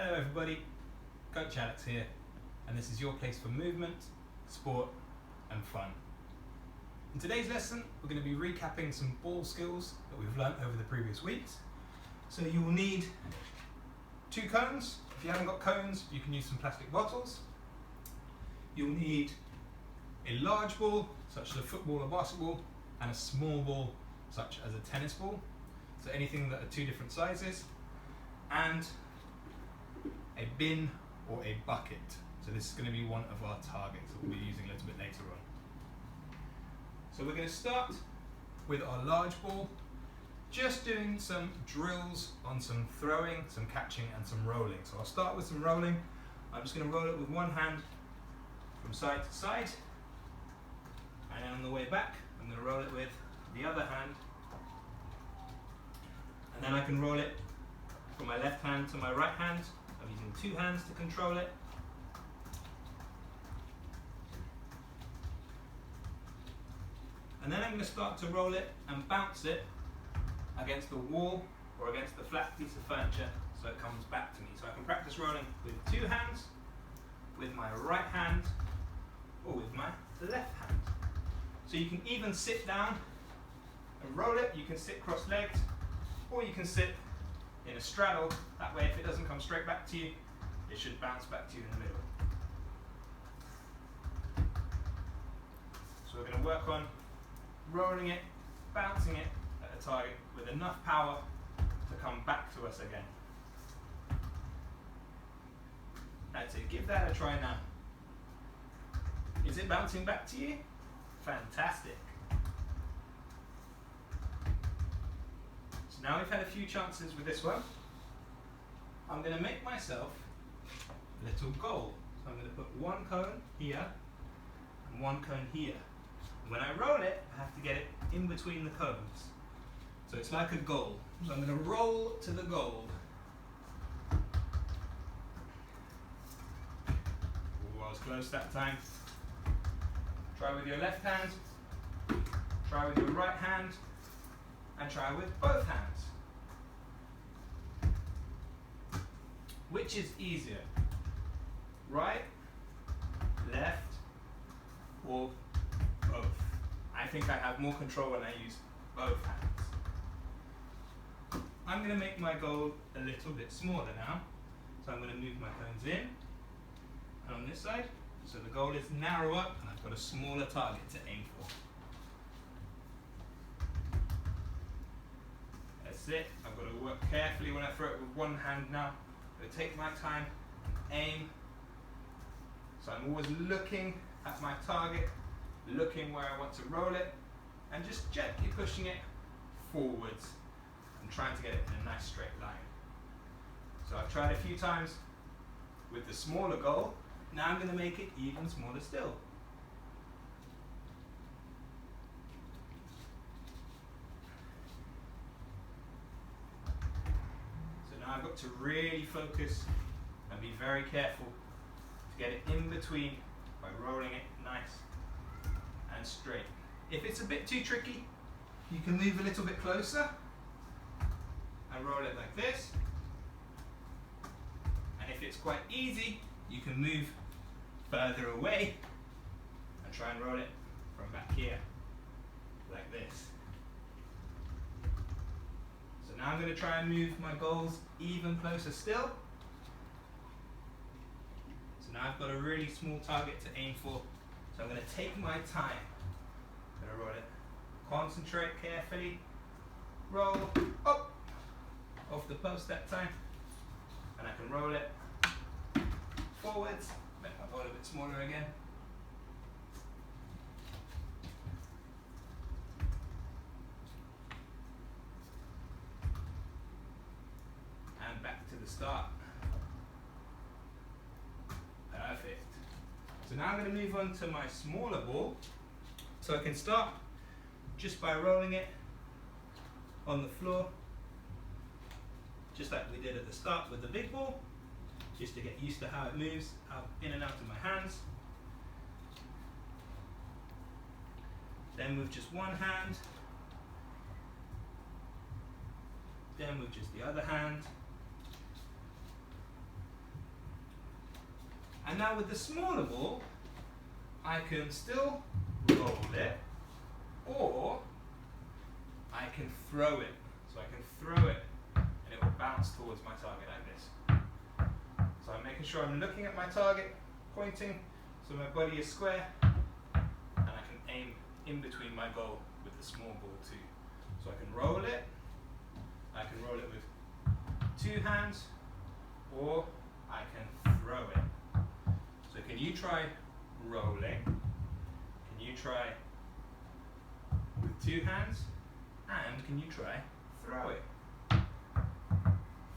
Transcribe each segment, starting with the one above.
Hello everybody, Coach Alex here, and this is your place for movement, sport and fun. In today's lesson, we're going to be recapping some ball skills that we've learnt over the previous weeks. So you will need 2 cones. If you haven't got cones, you can use some plastic bottles. You'll need a large ball, such as a football or basketball, and a small ball, such as a tennis ball. So anything that are 2 different sizes. And a bin or a bucket. So this is going to be one of our targets that we'll be using a little bit later on. So we're going to start with our large ball, just doing some drills on some throwing, some catching and some rolling. So I'll start with some rolling. I'm just going to roll it with one hand from side to side, and then on the way back I'm going to roll it with the other hand, and then I can roll it from my left hand to my right hand. I'm using 2 hands to control it. And then I'm going to start to roll it and bounce it against the wall or against the flat piece of furniture so it comes back to me. So I can practice rolling with 2 hands, with my right hand, or with my left hand. So you can even sit down and roll it. You can sit cross-legged, or you can sit in a straddle. That way, if it doesn't come straight back to you, it should bounce back to you in the middle. So we're going to work on rolling it, bouncing it at a target with enough power to come back to us again. That's it, give that a try now. Is it bouncing back to you? Fantastic. So now we've had a few chances with this one. I'm going to make myself a little goal. So I'm going to put 1 cone here and 1 cone here. When I roll it, I have to get it in between the cones. So it's like a goal. So I'm going to roll to the goal. Ooh, I was close that time. Try with your left hand, try with your right hand, and try with both hands. Which is easier? Right, left, or both? I think I have more control when I use both hands. I'm going to make my goal a little bit smaller now. So I'm going to move my cones in, and on this side, so the goal is narrower, and I've got a smaller target to aim for. That's it. I've got to work carefully when I throw it with one hand now. I'm going to take my time and aim. So I'm always looking at my target, looking where I want to roll it, and just gently pushing it forwards and trying to get it in a nice straight line. So I've tried a few times with the smaller goal. Now I'm going to make it even smaller still. So now I've got to really focus and be very careful to get it in between by rolling it nice and straight. If it's a bit too tricky, you can move a little bit closer and roll it like this. And if it's quite easy, you can move further away and try and roll it from back here, like this. So now I'm going to try and move my goals even closer still. So now I've got a really small target to aim for, so I'm going to take my time. I'm going to roll it, concentrate carefully, roll up off the post that time, and I can roll it forwards, make my ball a bit smaller again. And back to the start. Perfect. So now I'm going to move on to my smaller ball. So I can start just by rolling it on the floor, just like we did at the start with the big ball, just to get used to how it moves out, in and out of my hands. Then with just one hand, then with just the other hand, now with the smaller ball, I can still roll it, or I can throw it. So I can throw it and it will bounce towards my target like this. So I'm making sure I'm looking at my target, pointing, so my body is square, and I can aim in between my goal with the small ball too. So I can roll it with two hands, or I can throw it. So can you try rolling? Can you try with two hands? And can you try throw it?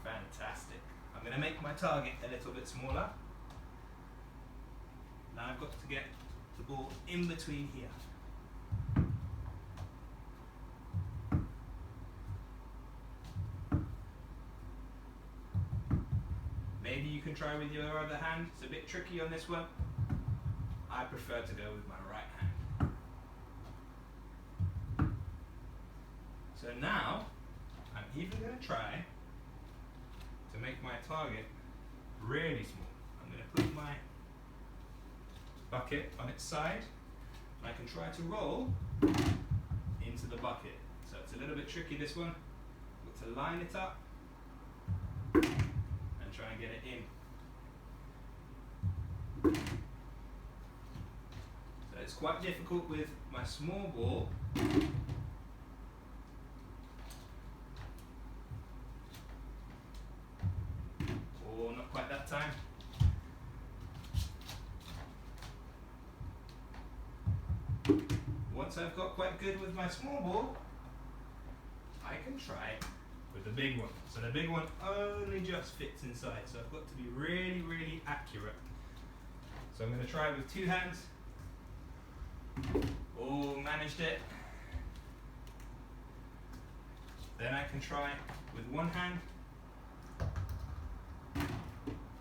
Fantastic. I'm going to make my target a little bit smaller. Now I've got to get the ball in between here. Maybe you can try with your other hand. It's a bit tricky on this one. I prefer to go with my right hand. So now, I'm even going to try to make my target really small. I'm going to put my bucket on its side, and I can try to roll into the bucket. So it's a little bit tricky, this one. I've got to line it up and try and get it in. So it's quite difficult with my small ball. Or not quite that time. Once I've got quite good with my small ball, I can try with the big one. So the big one only just fits inside, so I've got to be really, really accurate. So I'm going to try with two hands. Oh, managed it. Then I can try with one hand.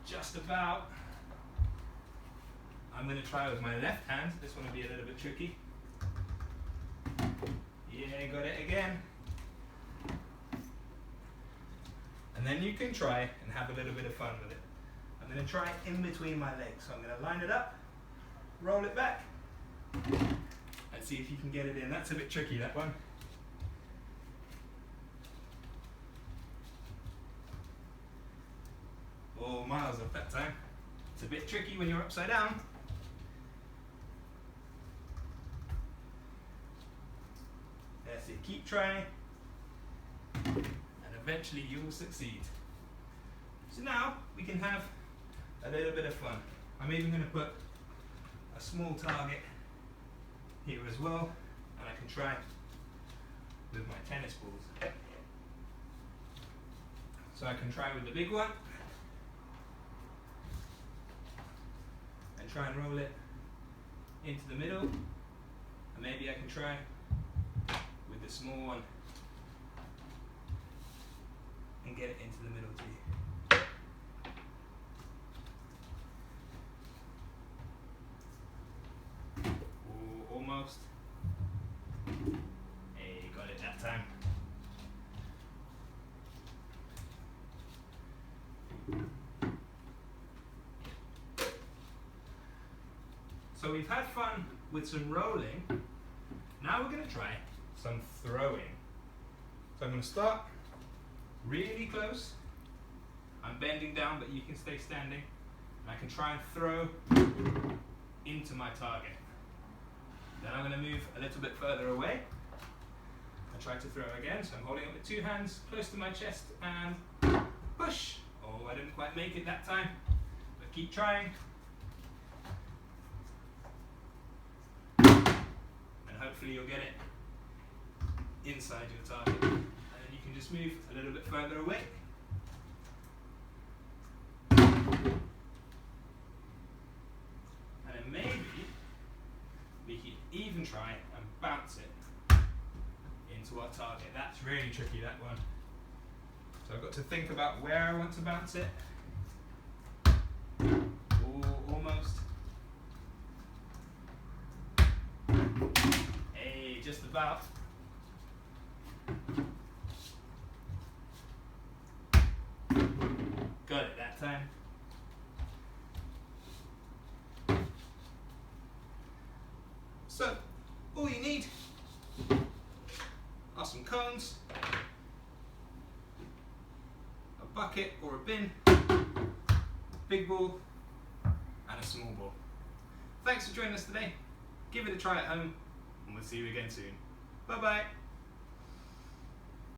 Just about. I'm going to try with my left hand. This one will be a little bit tricky. Yeah, got it again. And then you can try and have a little bit of fun with it. I'm going to try it in between my legs. So I'm going to line it up, roll it back, and see if you can get it in. That's a bit tricky, that one. Oh, miles off that time. It's a bit tricky when you're upside down. That's it, keep trying, and eventually you will succeed. So now we can have a little bit of fun. I'm even going to put a small target here as well, and I can try with my tennis balls. So I can try with the big one, and try and roll it into the middle, and maybe I can try with the small one and get it into the middle too. Ooh, almost. Hey, got it that time. So we've had fun with some rolling. Now we're going to try some throwing. So I'm going to start really close. I'm bending down, but you can stay standing. And I can try and throw into my target. Then I'm going to move a little bit further away. I try to throw again, so I'm holding it with two hands close to my chest and push. Oh, I didn't quite make it that time, but keep trying. And hopefully you'll get it inside your target. And then you can just move a little bit further away. And then maybe we can even try and bounce it into our target. That's really tricky, that one. So I've got to think about where I want to bounce it. Ooh, almost. Hey, just about. Got it that time. So, all you need are some cones, a bucket or a bin, big ball, and a small ball. Thanks for joining us today. Give it a try at home, and we'll see you again soon. Bye bye.